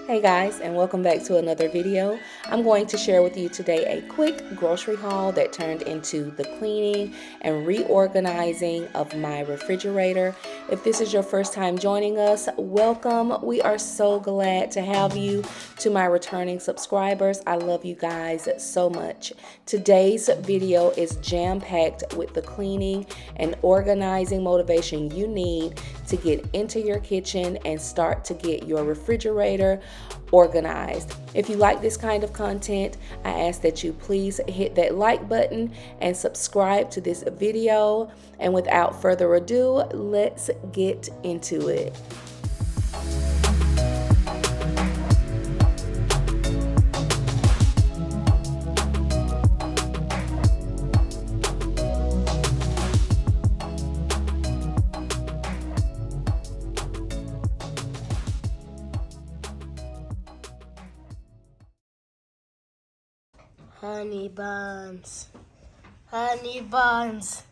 Hey guys, and welcome back to another video. I'm going to share with you today a quick grocery haul that turned into the cleaning and reorganizing of my refrigerator. If this is your first time joining us, welcome. We are so glad to have you. To my returning subscribers, I love you guys so much. Today's video is jam-packed with the cleaning and organizing motivation you need to get into your kitchen and start to get your refrigerator organized. If you like this kind of content, I ask that you please hit that like button and subscribe to this video. And without further ado, let's get into it. Honey buns, honey buns,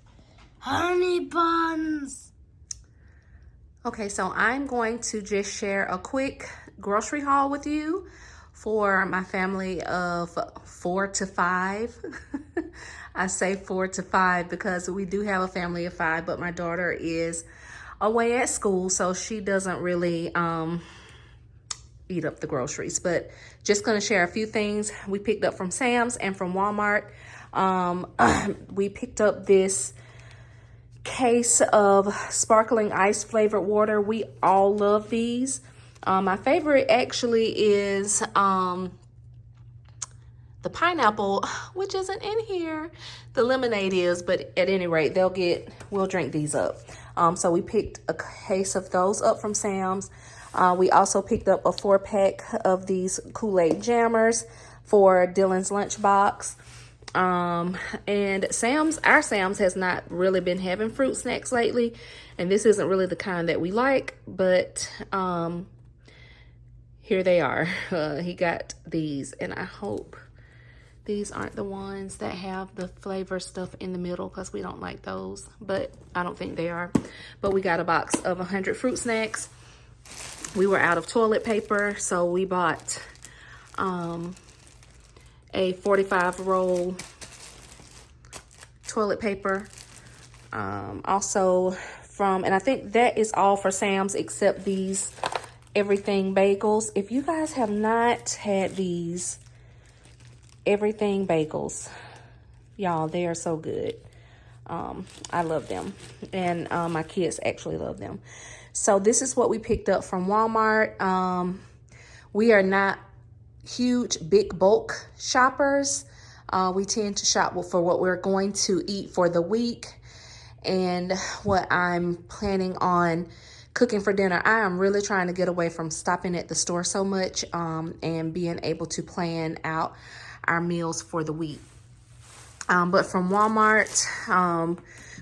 honey buns. Okay, so I'm going to just share a quick grocery haul with you for my family of 4 to 5. I say 4 to 5 because we do have a family of 5, but my daughter is away at school, so she doesn't really eat up the groceries. But just gonna share a few things we picked up from Sam's and from Walmart. We picked up this case of sparkling ice flavored water. We all love these. My favorite actually is the pineapple, which isn't in here. The lemonade is, but at any rate, we'll drink these up. So we picked a case of those up from Sam's. We also picked up a 4-pack of these Kool-Aid jammers for Dylan's lunchbox. And our Sam's has not really been having fruit snacks lately, and this isn't really the kind that we like, but here they are. He got these, and I hope these aren't the ones that have the flavor stuff in the middle, because we don't like those, but I don't think they are. But we got a box of 100 fruit snacks. We were out of toilet paper, so we bought a 45 roll toilet paper. Also and I think that is all for Sam's except these everything bagels. If you guys have not had these everything bagels, y'all, they are so good. I love them, and my kids actually love them. So this is what we picked up from Walmart. We are not huge big bulk shoppers. We tend to shop for what we're going to eat for the week and what I'm planning on cooking for dinner. I am really trying to get away from stopping at the store so much and being able to plan out our meals for the week. But from Walmart,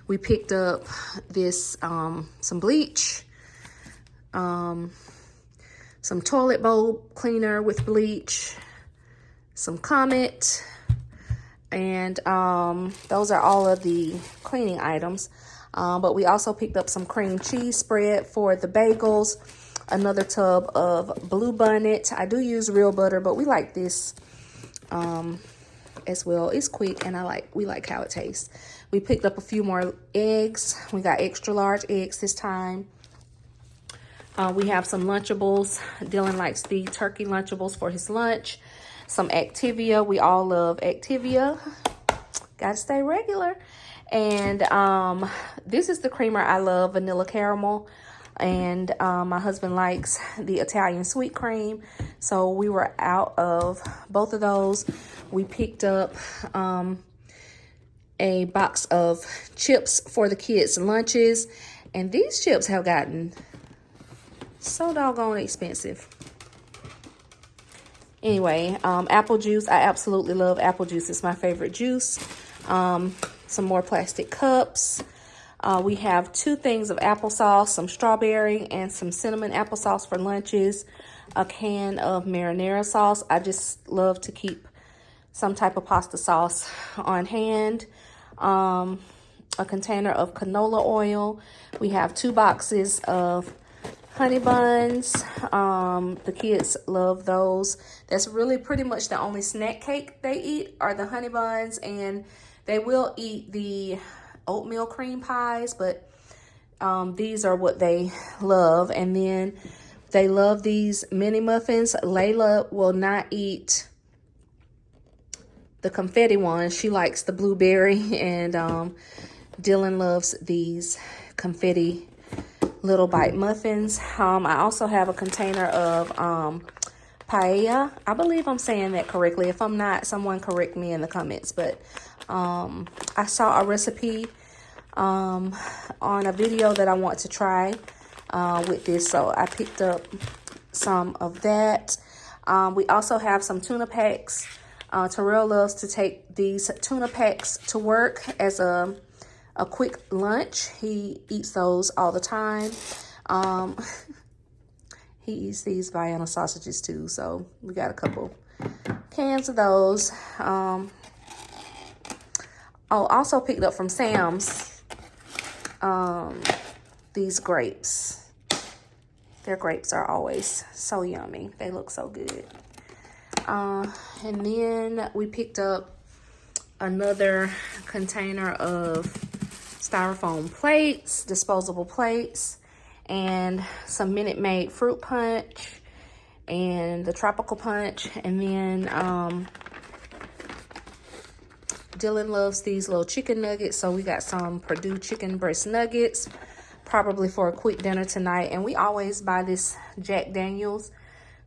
we picked up this some bleach, some toilet bowl cleaner with bleach, some Comet, and those are all of the cleaning items. But we also picked up some cream cheese spread for the bagels, another tub of Blue Bunnet. I do use real butter, but we like this as well. It's quick, and we like how it tastes. We picked up a few more eggs. We got extra large eggs this time. We have some Lunchables. Dylan likes the turkey Lunchables for his lunch. Some Activia. We all love Activia. Gotta stay regular. And this is the creamer I love, vanilla caramel. And my husband likes the Italian sweet cream. So we were out of both of those. We picked up a box of chips for the kids' lunches. And these chips have gotten so doggone expensive. Anyway, apple juice. I absolutely love apple juice. It's my favorite juice. Some more plastic cups. We have 2 things of applesauce, some strawberry and some cinnamon applesauce for lunches. A can of marinara sauce. I just love to keep some type of pasta sauce on hand. A container of canola oil. We have 2 boxes of honey buns. The kids love those. That's really pretty much the only snack cake they eat are the honey buns, and they will eat the oatmeal cream pies, but these are what they love. And then they love these mini muffins. Layla will not eat the confetti one. She likes the blueberry, and Dylan loves these confetti little bite muffins. I also have a container of paella. I believe I'm saying that correctly. If I'm not, someone correct me in the comments. But I saw a recipe on a video that I want to try with this, so I picked up some of that. We also have some tuna packs. Terrell loves to take these tuna packs to work as a quick lunch. He eats those all the time. He eats these Vienna sausages too, so we got a couple cans of those. Also picked up from Sam's these grapes. Their grapes are always so yummy. They look so good. And then we picked up another container of styrofoam plates, disposable plates, and some Minute Maid fruit punch and the tropical punch. And then Dylan loves these little chicken nuggets, so we got some Purdue chicken breast nuggets, probably for a quick dinner tonight. And we always buy this Jack Daniel's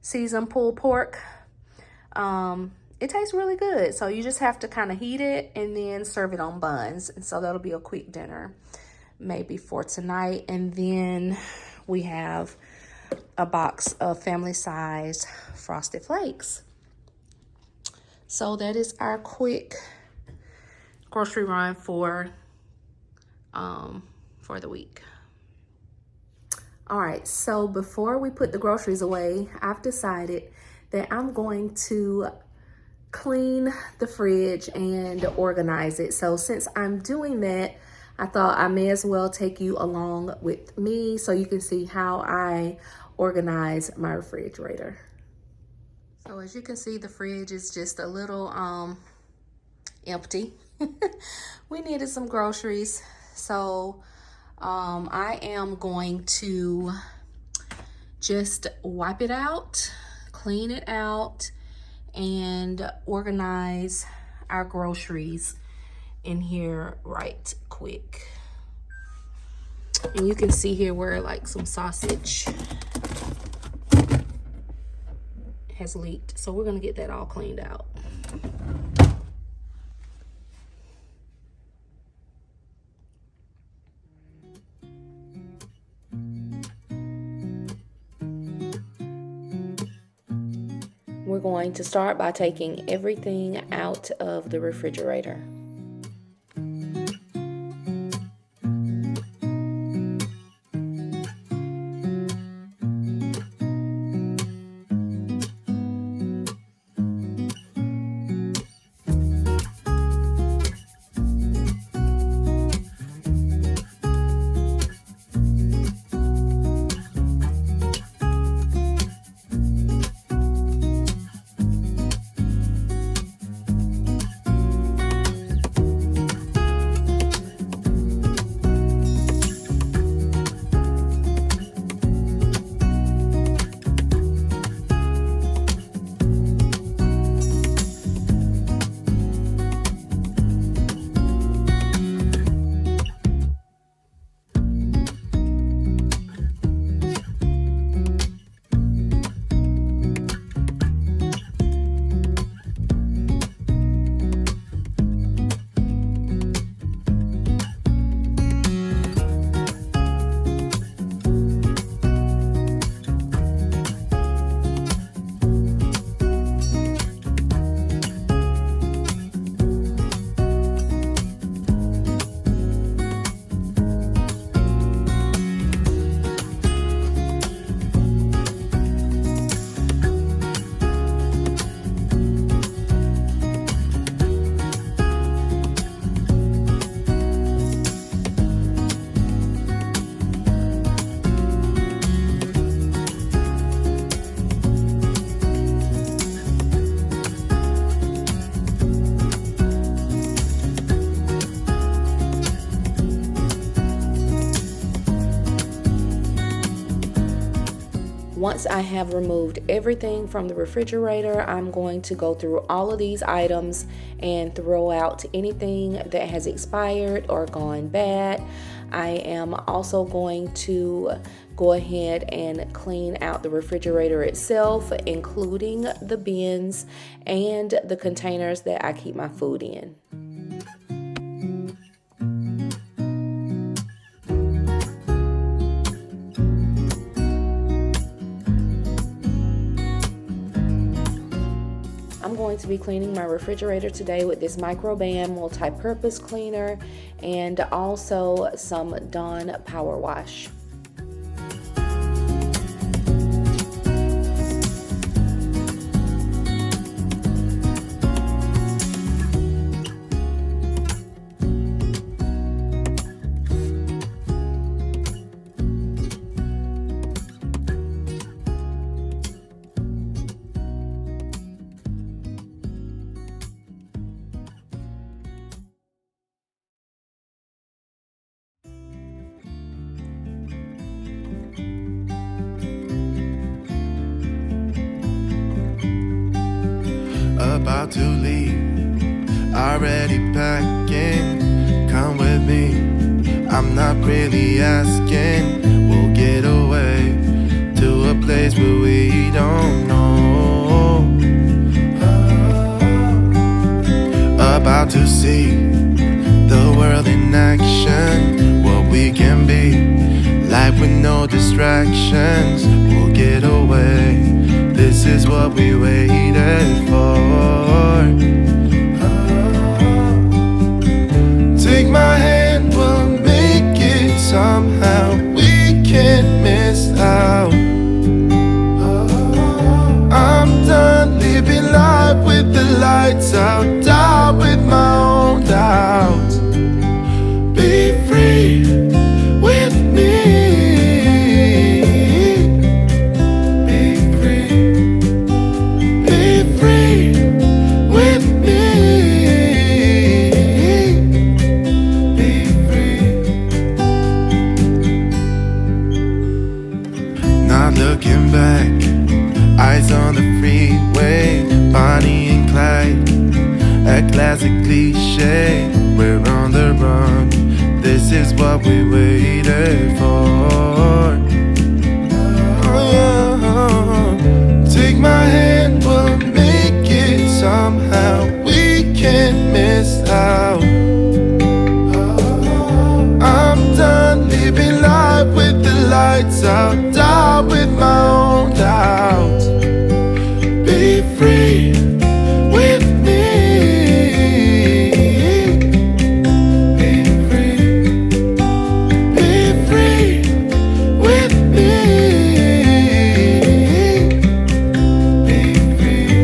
seasoned pulled pork. It tastes really good, so you just have to kind of heat it and then serve it on buns, and so that'll be a quick dinner maybe for tonight. And then we have a box of family size Frosted Flakes. So that is our quick grocery run for the week. All right, so before we put the groceries away, I've decided that I'm going to clean the fridge and organize it. So since I'm doing that, I thought I may as well take you along with me so you can see how I organize my refrigerator. So as you can see, the fridge is just a little empty. We needed some groceries, so I am going to just wipe it out, clean it out, and organize our groceries in here right quick. And you can see here where like some sausage has leaked, so we're gonna get that all cleaned out. We're going to start by taking everything out of the refrigerator. Once I have removed everything from the refrigerator, I'm going to go through all of these items and throw out anything that has expired or gone bad. I am also going to go ahead and clean out the refrigerator itself, including the bins and the containers that I keep my food in. I'm going to be cleaning my refrigerator today with this Microban multi-purpose cleaner and also some Dawn Power Wash. About to leave, already packing. Come with me, I'm not really asking. We'll get away to a place where we don't know. About to see the world in action, what we can be, life with no distractions. We'll get away, this is what we waited for. Take my hand, we'll make it somehow. We can't miss out. I'm done living life with the lights out, down with my own doubts. Be free with me. Looking back, eyes on the freeway, Bonnie and Clyde, a classic cliche. We're on the run, this is what we waited for. Oh, take my hand, we'll make it somehow. We can't miss out. I'm done living life with the lights out, down with my own doubts. Be free with me. Be free. Be free with me. Be free.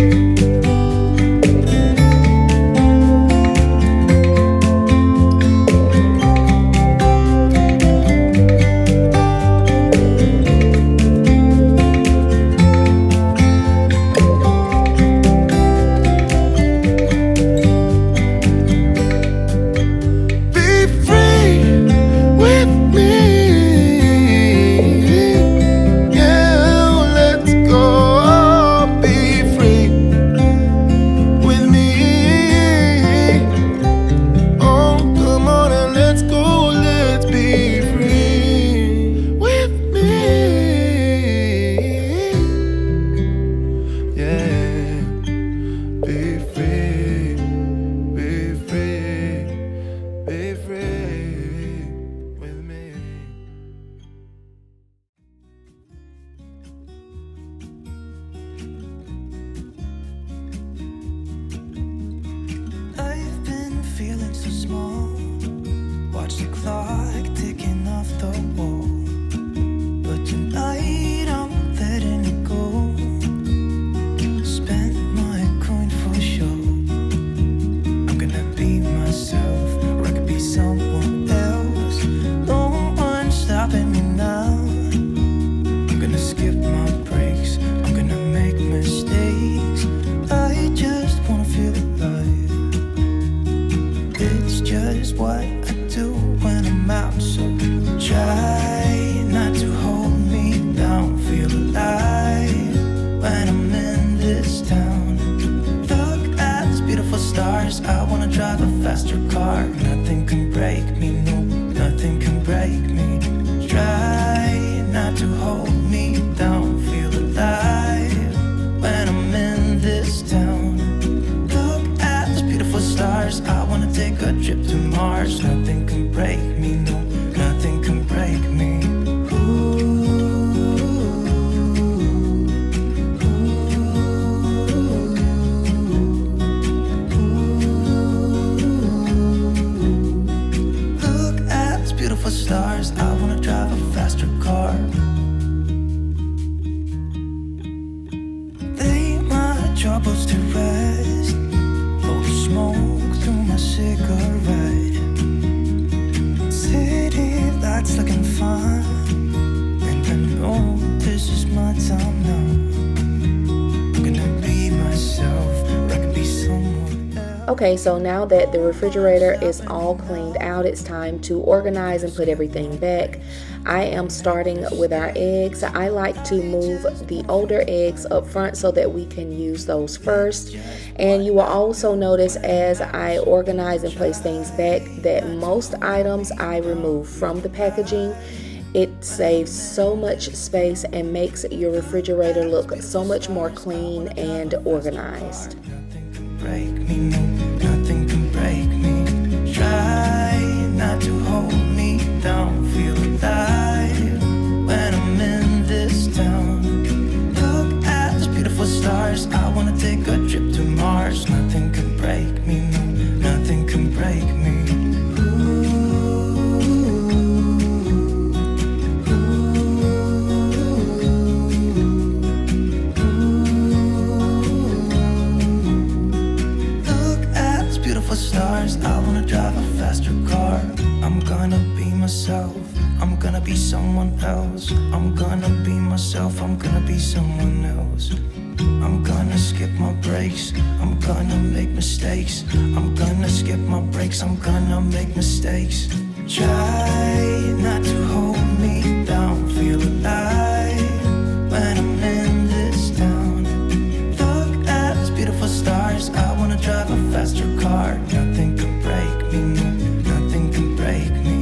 to hold me down. Feel alive when I'm in this town. Look at those beautiful stars. I wanna take a trip to Mars. Nothing can break me, no, nothing can break me. Stars, I wanna drive a faster car. Lay my troubles to rest. Blow the smoke through my cigarette. City lights looking fine, and I know this is my time now. I'm gonna be myself, or I can be someone else. Okay, so now that the refrigerator is all cleaned out, it's time to organize and put everything back. I am starting with our eggs. I like to move the older eggs up front so that we can use those first. And you will also notice as I organize and place things back that most items I remove from the packaging. It saves so much space and makes your refrigerator look so much more clean and organized. Break me, no, nothing can break me. Try not to hold me down. Feel alive when I'm in this town. Look at those beautiful stars. I wanna take a trip to Mars. Nothing can break me, no, nothing can break me. Stars, I wanna drive a faster car. I'm gonna be myself, I'm gonna be someone else. I'm gonna be myself, I'm gonna be someone else. I'm gonna skip my breaks, I'm gonna make mistakes. I'm gonna skip my breaks, I'm gonna make mistakes. Try not to hold me down. Feel alive when I'm in this town. Look at these beautiful stars. I wanna drive a faster car. Nothing can break me, no, nothing can break me.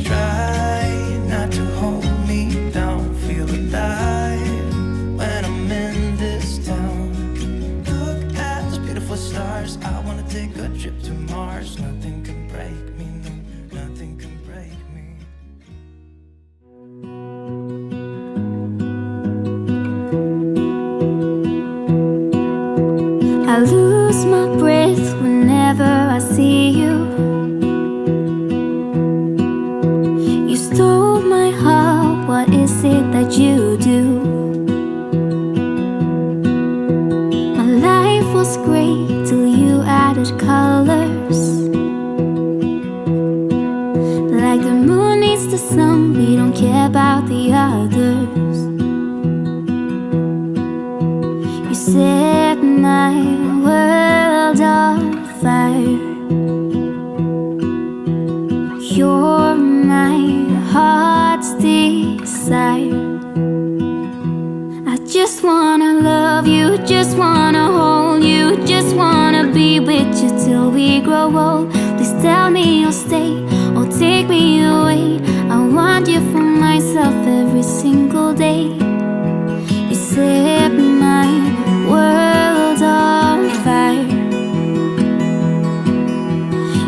Try not to hold me down. Feel alive when I'm in this town. Look at those beautiful stars. I wanna take a trip to Mars. Nothing can break me, no, nothing can break me. I lose my breath whenever I see you. You stole my heart, what is it that you do? My life was great till you added colors. Like the moon needs the sun, we don't care about the others. You set my world on fire. You're my heart's desire. I just wanna love you, just wanna hold you, just wanna be with you till we grow old. Please tell me you'll stay or take me away. I want you for myself every single day. You set my world on fire.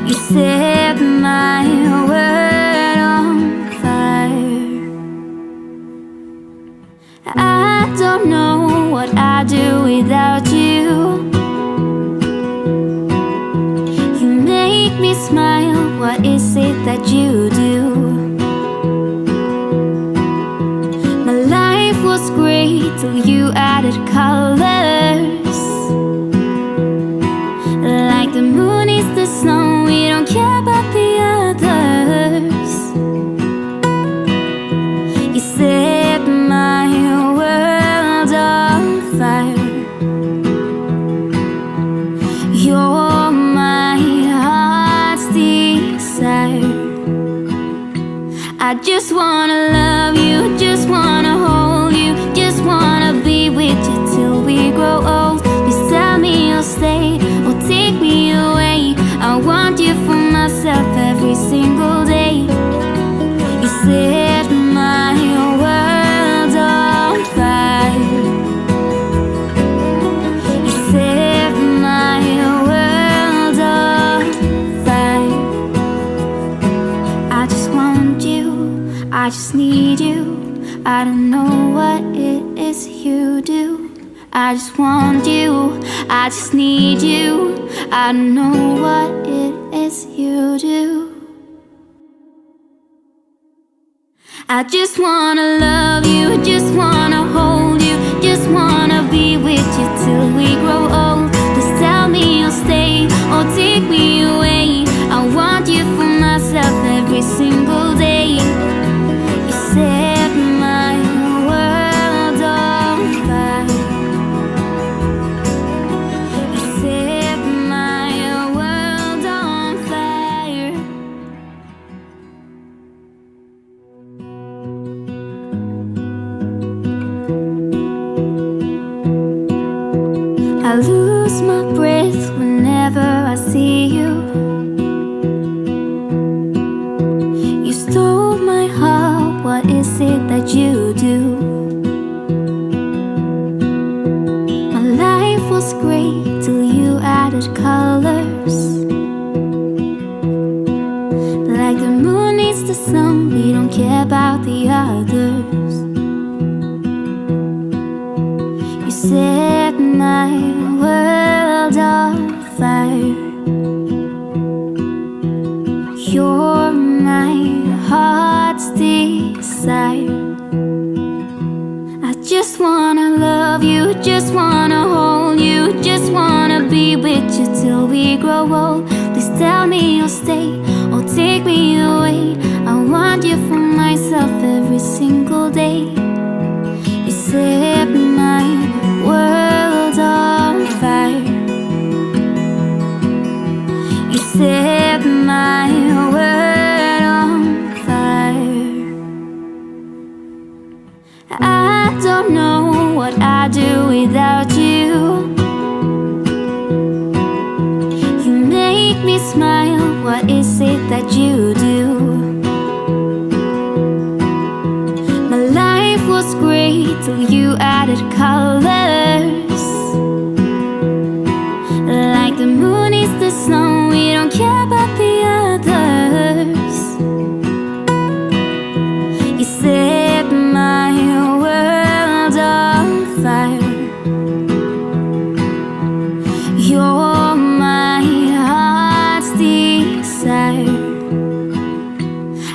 You set my world on fire. I don't know what I'd do without you. You make me smile, what is it that you do? My life was great till you added colors. Like the moon is the snow, we don't care about the others. You set my world on fire. You're my heart's desire. I just wanna love you, just wanna hold you, just wanna be with you till we grow old. Please tell me you'll stay or take me away. I want you for myself every single day. You set my world I don't know what it is you do. I just want you, I just need you. I don't know what it is you do. I just wanna love you, just wanna hold you, just wanna be with you till we grow old. Just tell me you'll stay or take me away. I want you for myself every single day. You set my world on fire. You set my world on fire. I lose my breath whenever I see you. You stole my heart, what is it that you do? My life was great till you added colors. Like the moon needs the sun, we don't care about the others. You set my world on fire. You're my heart's desire. I just wanna love you, just wanna hold you, just wanna be with you till we grow old. Please tell me you'll stay or take me away. I want you for myself every single day. You set my world on fire. You set my world on fire. I don't know what I'd do without you. You make me smile, what is it that you do? My life was great till you added colors. Like the moon is the sun, we don't care about the others. You set my world on fire. You're my heart's desire.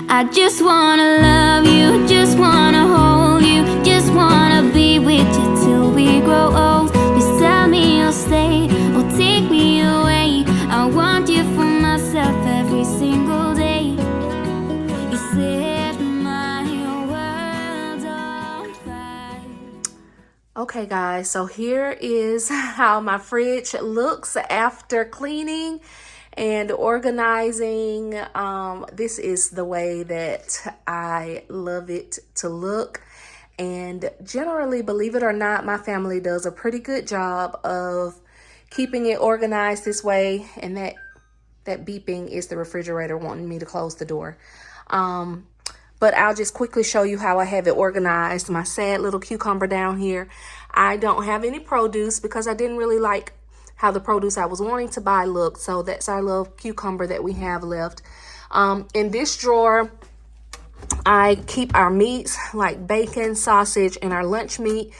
I just wanna love you, just wanna hold you, just wanna be with you till we grow old. Just tell me you'll stay or take me away. I want you for myself every single day. You set my world on fire. Okay guys, so here is how my fridge looks after cleaning and organizing. This is the way that I love it to look. And generally, believe it or not, my family does a pretty good job of keeping it organized this way. And that beeping is the refrigerator wanting me to close the door. But I'll just quickly show you how I have it organized. My sad little cucumber down here. I don't have any produce because I didn't really like how the produce I was wanting to buy looked. So that's our little cucumber that we have left. In this drawer, I keep our meats like bacon, sausage, and our lunch meat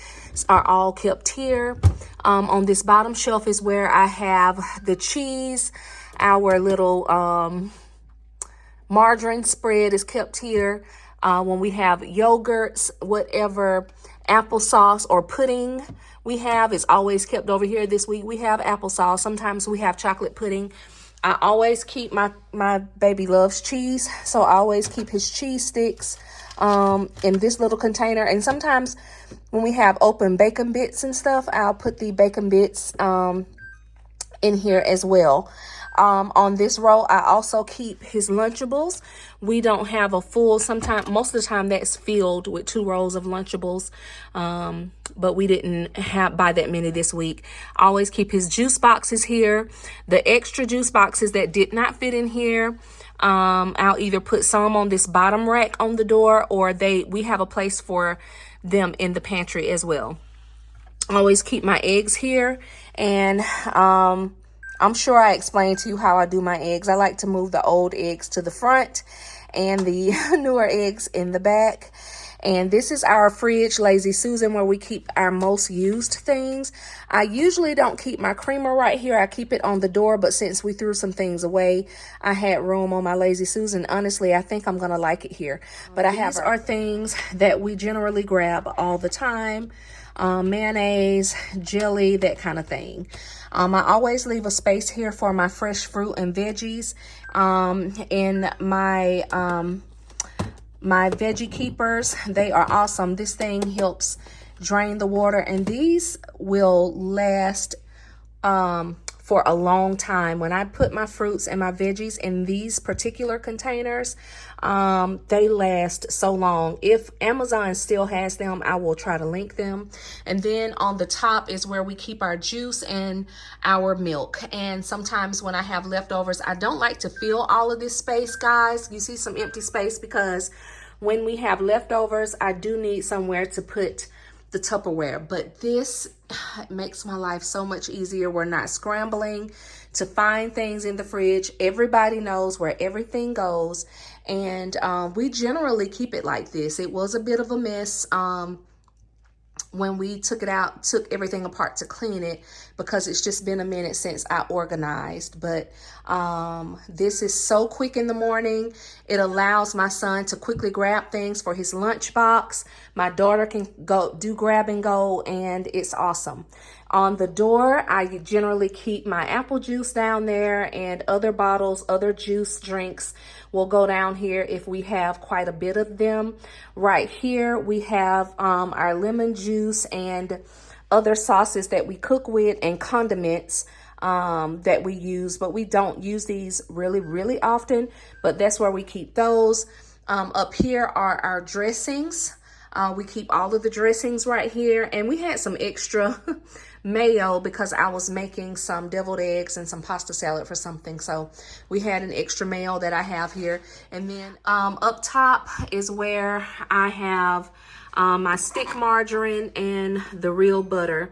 are all kept here. On this bottom shelf is where I have the cheese. Our little margarine spread is kept here. When we have yogurts, whatever applesauce or pudding we have is always kept over here. This week we have applesauce. Sometimes we have chocolate pudding. I always keep my baby loves cheese, so I always keep his cheese sticks in this little container. And sometimes when we have open bacon bits and stuff, I'll put the bacon bits in here as well. On this row, I also keep his Lunchables. We don't have a full, most of the time that's filled with 2 rows of Lunchables. But we didn't buy that many this week. I always keep his juice boxes here. The extra juice boxes that did not fit in here, I'll either put some on this bottom rack on the door, or we have a place for them in the pantry as well. I always keep my eggs here, and I'm sure I explained to you how I do my eggs. I like to move the old eggs to the front and the newer eggs in the back. And this is our fridge, Lazy Susan, where we keep our most used things. I usually don't keep my creamer right here. I keep it on the door, but since we threw some things away, I had room on my Lazy Susan. Honestly, I think I'm gonna like it here. But these are things that we generally grab all the time. Mayonnaise, jelly, that kind of thing. I always leave a space here for my fresh fruit and veggies. In my veggie keepers, they are awesome. This thing helps drain the water, and these will last for a long time. When I put my fruits and my veggies in these particular containers, they last so long. If Amazon still has them, I will try to link them. And then on the top is where we keep our juice and our milk. And sometimes when I have leftovers, I don't like to fill all of this space, guys. You see some empty space because when we have leftovers, I do need somewhere to put the Tupperware. But this makes my life so much easier. We're not scrambling to find things in the fridge. Everybody knows where everything goes, and we generally keep it like this. It was a bit of a mess when we took everything apart to clean it, because it's just been a minute since I organized. But this is so quick in the morning. It allows my son to quickly grab things for his lunchbox. My daughter can go do grab and go, and it's awesome. On the door, I generally keep my apple juice down there, and other bottles, other juice drinks will go down here if we have quite a bit of them. Right here, we have our lemon juice and other sauces that we cook with, and condiments that we use, but we don't use these really often, but that's where we keep those. Up here are our dressings. We keep all of the dressings right here, and we had some extra mayo because I was making some deviled eggs and some pasta salad for something, so we had an extra mayo that I have here. And then up top is where I have my stick margarine and the real butter.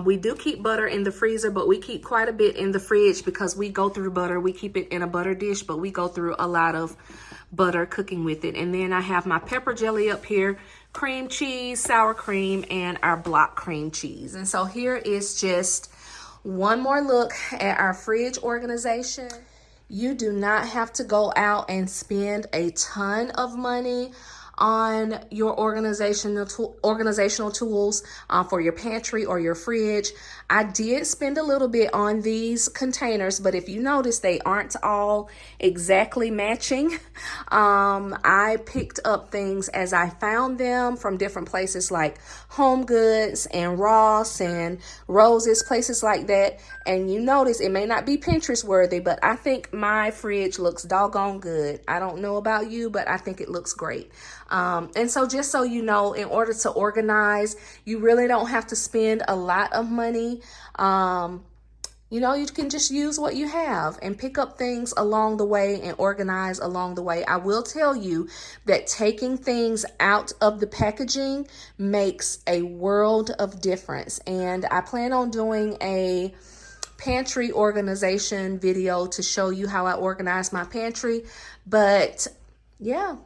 We do keep butter in the freezer, but we keep quite a bit in the fridge because we go through butter. We keep it in a butter dish, but we go through a lot of butter cooking with it. And then I have my pepper jelly up here, cream cheese, sour cream, and our block cream cheese. And so here is just one more look at our fridge organization. You do not have to go out and spend a ton of money on your organizational tools for your pantry or your fridge. I did spend a little bit on these containers, but if you notice, they aren't all exactly matching. I picked up things as I found them from different places like Home Goods and Ross and Rose's, places like that. And you notice it may not be Pinterest worthy, but I think my fridge looks doggone good. I don't know about you, but I think it looks great. And so just so you know, in order to organize, you really don't have to spend a lot of money. You know, you can just use what you have and pick up things along the way and organize along the way. I will tell you that taking things out of the packaging makes a world of difference. And I plan on doing a pantry organization video to show you how I organize my pantry. But yeah,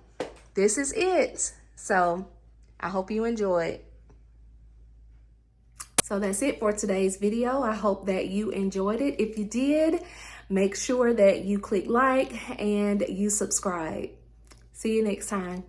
this is it. So I hope you enjoyed. So that's it for today's video. I hope that you enjoyed it. If you did, make sure that you click like and you subscribe. See you next time.